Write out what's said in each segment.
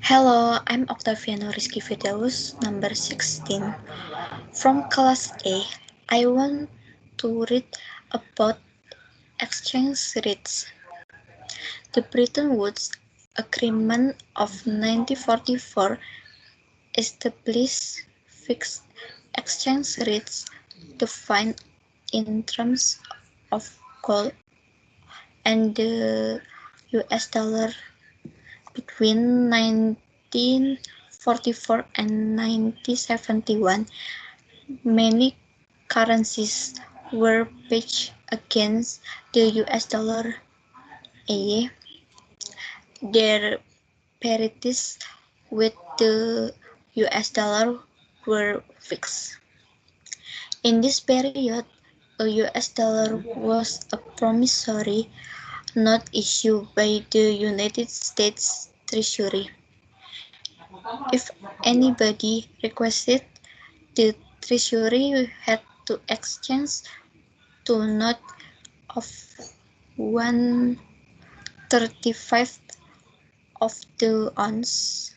Hello, I'm Octaviano Rizky Firdaus, number 16. From class A, I want to read about exchange rates. The Bretton Woods Agreement of 1944 established fixed exchange rates defined in terms of gold and the US dollar between 1944 and 1971. Many currencies were pegged against the US dollar, i.e., their parities with the US dollar were fixed. In this period, a US dollar was a promissory note issued by the United States Treasury. If anybody requested, the Treasury had to exchange two notes of 1/35 of the ounce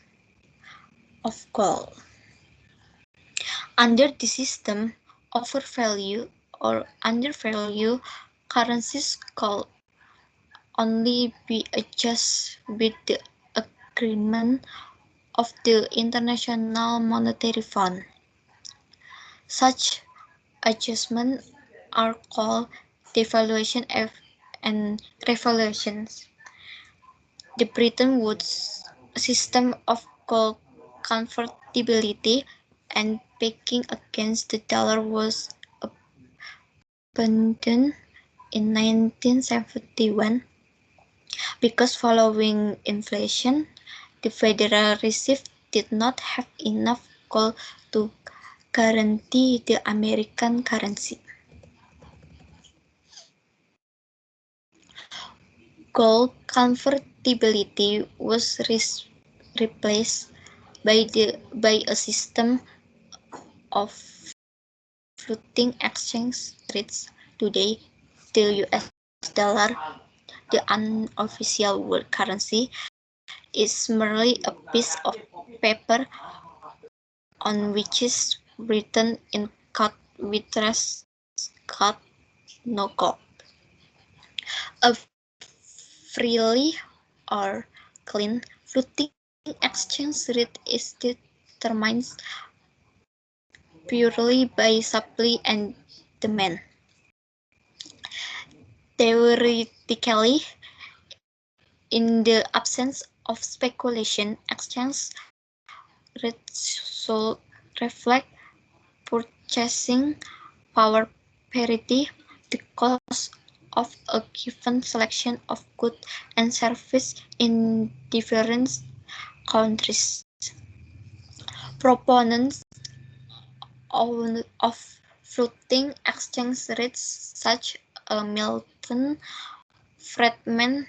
of gold. Under the system, overvalue or undervalue currencies could only be adjusted with the agreement of the International Monetary Fund. Such adjustments are called devaluation and revaluations. The Bretton Woods system of gold convertibility and pegging against the dollar was abandoned in 1971 because following inflation, the Federal Reserve did not have enough gold to guarantee the American currency. Gold convertibility was replaced by a system of floating exchange rates. Today, the US dollar, the unofficial world currency, is merely a piece of paper on which is written in cut with cut no gold. A freely or clean floating exchange rate is determined purely by supply and demand. Theoretically, in the absence of speculation, exchange rates should reflect purchasing power parity, the cost of a given selection of goods and services in different countries. Proponents of floating exchange rates such as Milton Friedman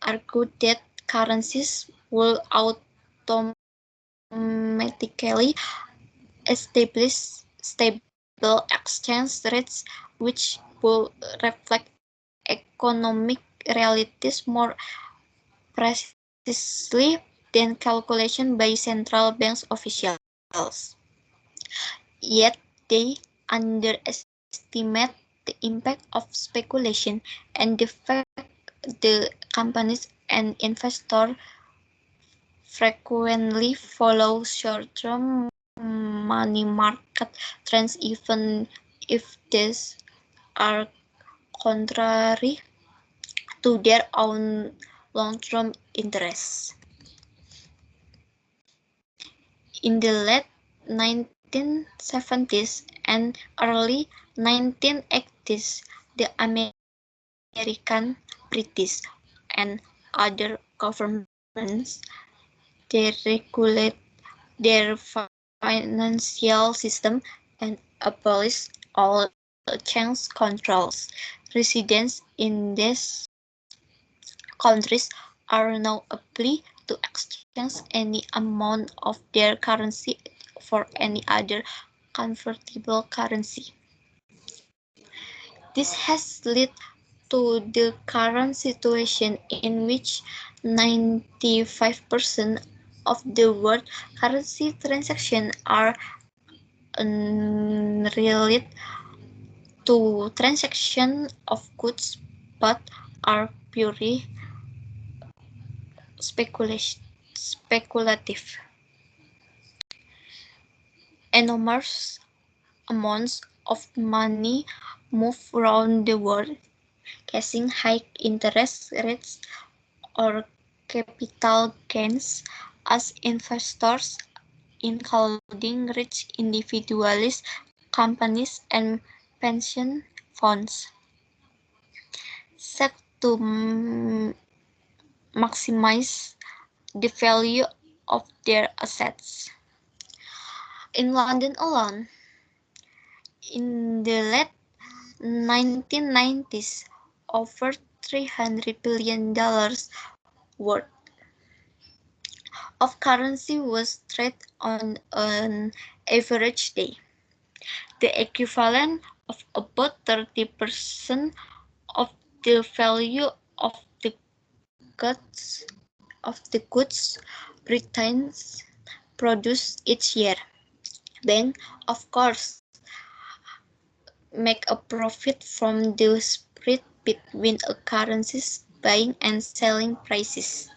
argued that currencies will automatically establish stable exchange rates which will reflect economic realities more precisely than calculation by central bank officials. Yet they underestimate the impact of speculation and the fact the companies and investors frequently follow short-term money market trends even if these are contrary to their own long-term interests. In the late 1970s and early 1980s, the American, British, and other governments deregulate their financial system and abolish all exchange controls. Residents in these countries are now able to exchange any amount of their currency for any other convertible currency. This has led to the current situation in which 95% of the world currency transactions are unrelated to transaction of goods but are purely speculative. Enormous amounts of money move around the world, causing high interest rates or capital gains as investors, including rich individuals, companies, and pension funds, seek to maximize the value of their assets. In London alone, in the late 1990s, over $300 billion worth of currency was traded on an average day, the equivalent of about 30% of the value of the goods Britain produces each year. Banks, of course, make a profit from the spread between a currency's buying and selling prices.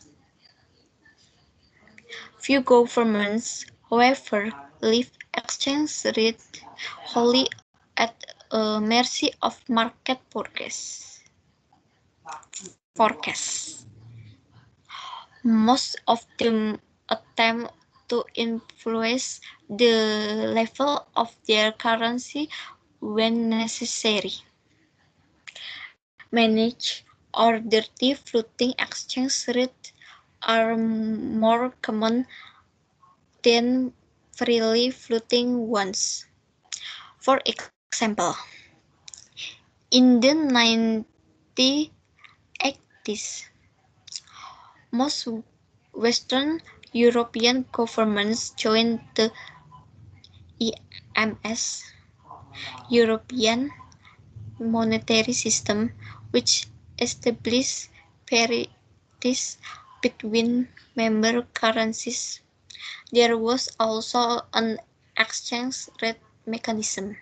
Few governments, however, leave exchange rate wholly at the mercy of market forecasts. Most of them attempt to influence the level of their currency when necessary. Managed or dirty floating exchange rates are more common than freely floating ones. For example, in the 1980s, most Western European governments joined the EMS, European Monetary System, which established parities between member currencies. There was also an exchange rate mechanism,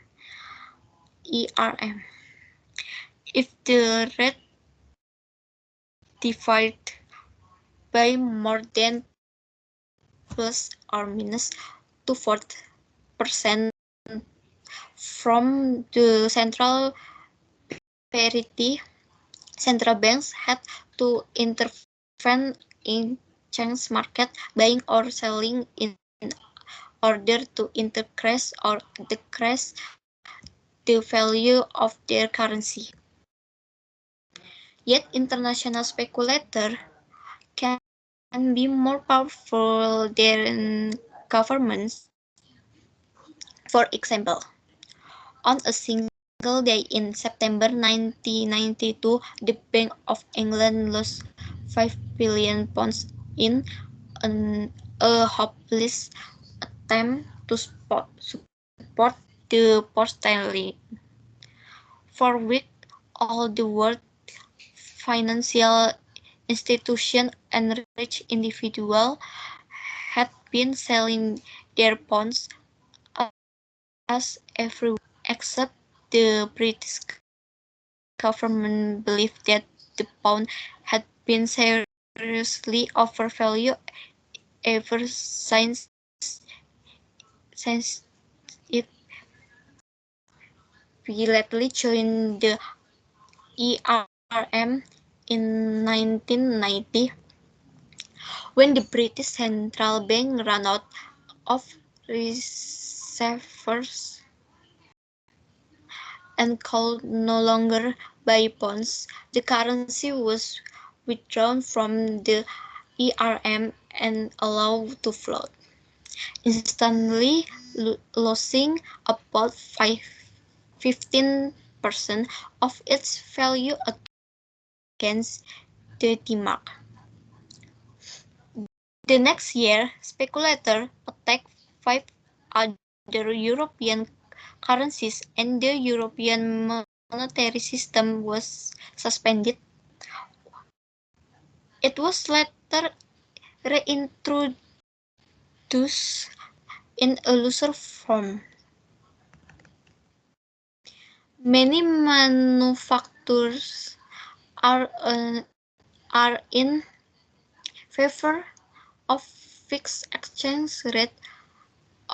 ERM. If the rate differed by more than plus or minus 2/4% from the central parity, central banks had to intervene in exchange market buying or selling in order to increase or decrease the value of their currency. Yet international speculators can be more powerful than governments. For example, on a single day in September 1992, the Bank of England lost £5 billion in a hopeless attempt to support the pound sterling. For weeks, all the world financial institutions and rich individuals had been selling their bonds as everywhere, except the British government believed that the pound had been seriously overvalued ever since it belatedly joined the ERM in 1990, when the British Central Bank ran out of reserves and could no longer buy bonds. The currency was withdrawn from the ERM and allowed to float, instantly losing about 15% of its value against the D-Mark. The next year, speculators attacked 5 other European currencies and the European monetary system was suspended. It was later reintroduced thus in a looser form. Many manufacturers are in favor of fixed exchange rate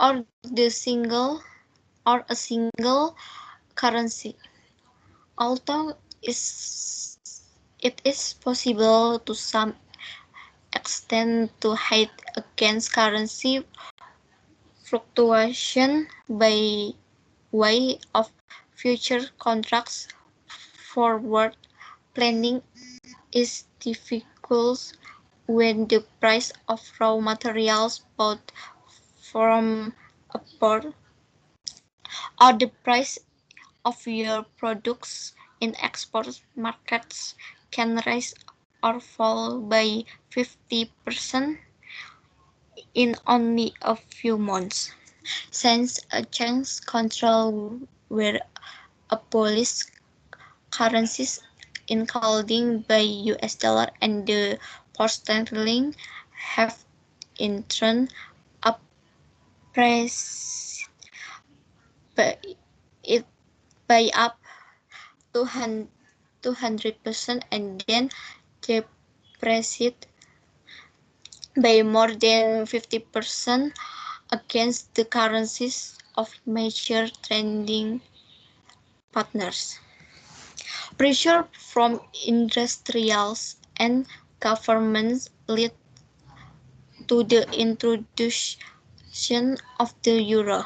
or a single currency, although it is possible to some extent to hedge against currency fluctuation by way of future contracts. Forward planning is difficult when the price of raw materials bought from abroad or the price of your products in export markets can rise or fall by 50% in only a few months. Since exchange control were abolished, currencies including the US dollar and the pound sterling have in turn appreciated by up to 200% and then depreciated by more than 50% against the currencies of major trading partners. Pressure from industrials and governments led to the introduction of the euro.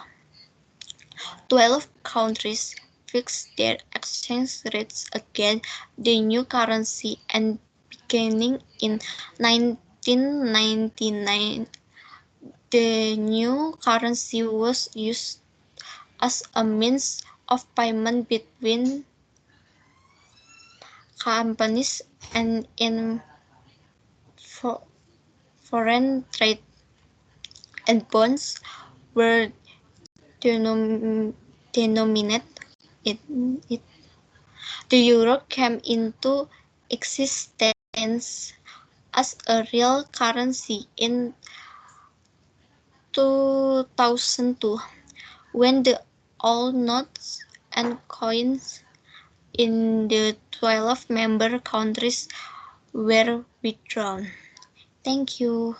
12 countries fixed their exchange rates against the new currency and beginning in 1999, the new currency was used as a means of payment between companies and in foreign trade, and bonds were denominated in it. The euro came into existence as a real currency in 2002 when the old notes and coins in the 12 member countries were withdrawn. Thank you.